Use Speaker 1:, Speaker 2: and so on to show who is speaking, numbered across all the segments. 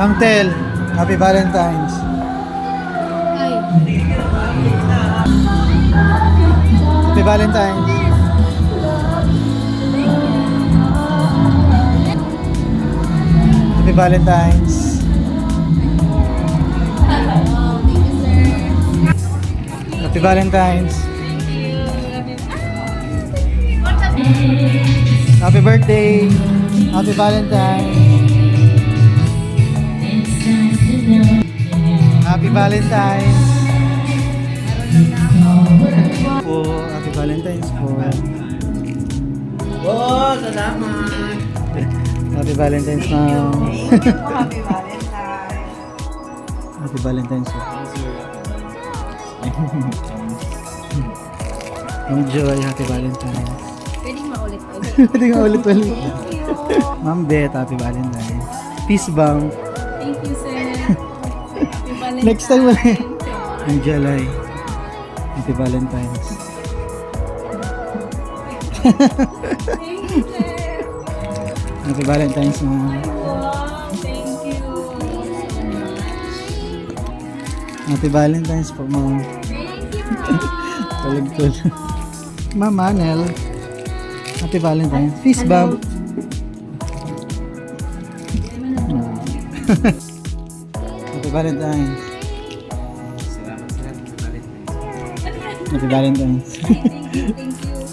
Speaker 1: Ma'am Tel, Happy Valentine's.
Speaker 2: Ay.
Speaker 1: Happy Valentine's. Happy Valentine's. Happy Valentine's. Happy birthday. Happy Valentine's. Happy Valentine's. Po, Happy Valentine's po.
Speaker 3: Oh, salamat.
Speaker 1: Happy Valentine's, ma'am.
Speaker 3: Happy Valentine's.
Speaker 1: Happy Valentine's po. Ma'am Joy, Happy Valentine's.
Speaker 2: Pwedeng maulit ulit.
Speaker 1: Pwede nga ulit-ulit. Ma'am Beth, Happy Valentine's. Peace bomb.
Speaker 2: Thank you, sir. Happy Valentine's.
Speaker 1: Next time ulit. Angelay, Happy Valentine's.
Speaker 2: Thank you, sir.
Speaker 1: Happy Valentine's, ma'am.
Speaker 2: Wow, thank you so much.
Speaker 1: Happy Valentine's po, ma'am.
Speaker 2: Thank you, ma'am.
Speaker 1: Talag-tol. Ma'am Manel, Happy Valentine's. Peace bomb. Happy Valentine's.
Speaker 3: Salamat sa
Speaker 1: Happy Valentine's.
Speaker 2: Thank you, thank you.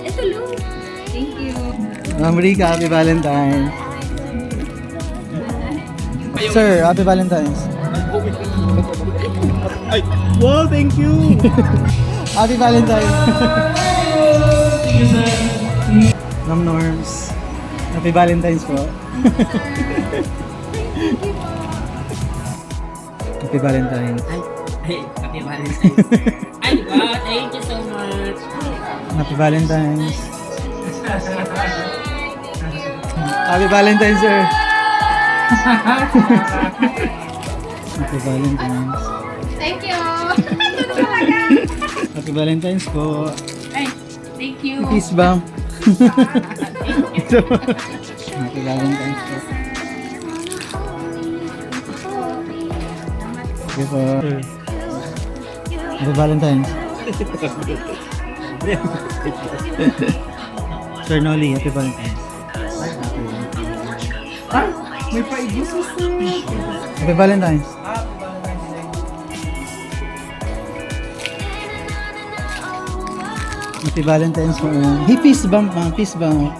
Speaker 2: Ito, Lu. Thank you.
Speaker 1: Ma'am Rika, Happy Valentine's. Sir, Happy Valentine's.
Speaker 3: Ay, wow, thank you.
Speaker 1: Happy Valentine's. Ma'am Norms, Happy Valentine's po. Happy Valentine's.
Speaker 3: Ay, happy Valentine's. Ay, wow, thank you so much.
Speaker 1: Happy Valentine's. Happy Valentine's, sir. Happy Valentine's.
Speaker 2: Thank you.
Speaker 1: Happy Valentine's po.
Speaker 2: Ay, thank you.
Speaker 1: Peace bomb. Happy Valentine's po. Okay po. Happy Valentine's. Sir Nolly, Happy Valentine's.
Speaker 3: Ay, may pa-ibig sa
Speaker 1: Happy Valentine's. Happy Valentine's po. Hey, peace bump, ma. Peace bump.